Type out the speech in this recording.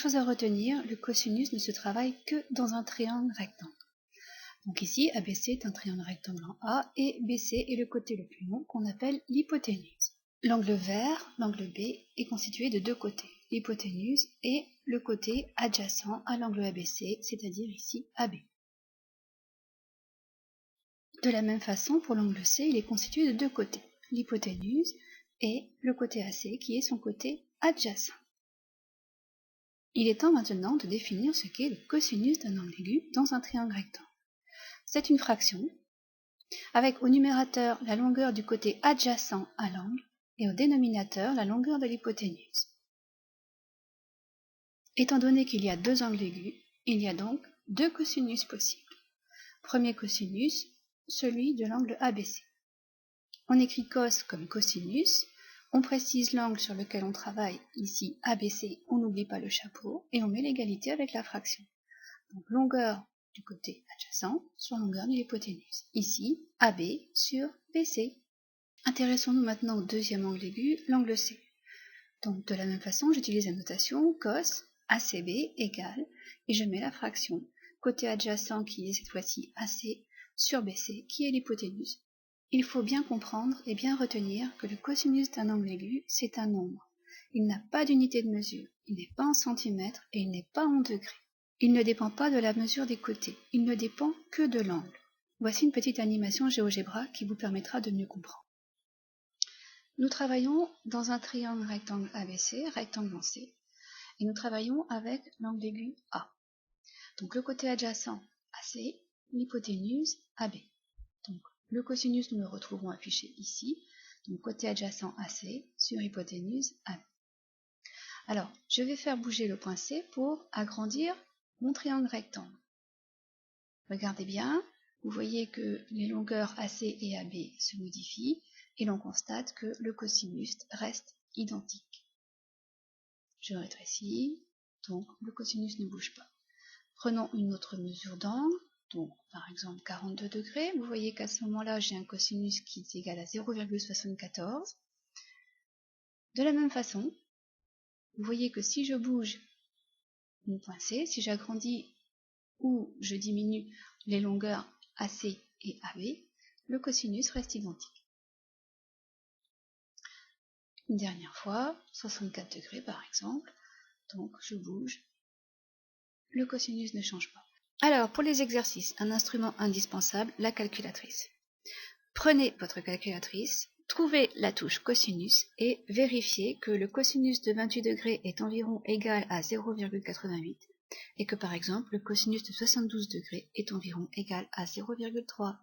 chose à retenir, le cosinus ne se travaille que dans un triangle rectangle. Donc ici, ABC est un triangle rectangle en A et BC est le côté le plus long qu'on appelle l'hypoténuse. L'angle vert, l'angle B, est constitué de deux côtés, l'hypoténuse et le côté adjacent à l'angle ABC, c'est-à-dire ici AB. De la même façon, pour l'angle C, il est constitué de deux côtés, l'hypoténuse et le côté AC qui est son côté adjacent. Il est temps maintenant de définir ce qu'est le cosinus d'un angle aigu dans un triangle rectangle. C'est une fraction, avec au numérateur la longueur du côté adjacent à l'angle et au dénominateur la longueur de l'hypoténuse. Étant donné qu'il y a deux angles aigus, il y a donc deux cosinus possibles. Premier cosinus, celui de l'angle ABC. On écrit cos comme cosinus, on précise l'angle sur lequel on travaille, ici ABC, on n'oublie pas le chapeau, et on met l'égalité avec la fraction. Donc longueur du côté adjacent sur longueur de l'hypoténuse. Ici, AB sur BC. Intéressons-nous maintenant au deuxième angle aigu, l'angle C. Donc de la même façon, j'utilise la notation cos ACB égale, et je mets la fraction côté adjacent qui est cette fois-ci AC sur BC qui est l'hypoténuse. Il faut bien comprendre et bien retenir que le cosinus d'un angle aigu, c'est un nombre. Il n'a pas d'unité de mesure, il n'est pas en centimètres et il n'est pas en degrés. Il ne dépend pas de la mesure des côtés, il ne dépend que de l'angle. Voici une petite animation GeoGebra qui vous permettra de mieux comprendre. Nous travaillons dans un triangle rectangle ABC, rectangle en C, et nous travaillons avec l'angle aigu A. Donc le côté adjacent AC, l'hypoténuse AB. Donc le cosinus, nous le retrouverons affiché ici, donc côté adjacent AC sur hypoténuse AB. Alors, je vais faire bouger le point C pour agrandir mon triangle rectangle. Regardez bien, vous voyez que les longueurs AC et AB se modifient et l'on constate que le cosinus reste identique. Je rétrécis, donc le cosinus ne bouge pas. Prenons une autre mesure d'angle, donc par exemple 42 degrés. Vous voyez qu'à ce moment-là, j'ai un cosinus qui est égal à 0,74. De la même façon, vous voyez que si je bouge mon point C, si j'agrandis ou je diminue les longueurs AC et AB, le cosinus reste identique. Une dernière fois, 64 degrés par exemple, donc je bouge, le cosinus ne change pas. Alors, pour les exercices, un instrument indispensable, la calculatrice. Prenez votre calculatrice, trouvez la touche cosinus et vérifiez que le cosinus de 28 degrés est environ égal à 0,88 et que par exemple le cosinus de 72 degrés est environ égal à 0,3.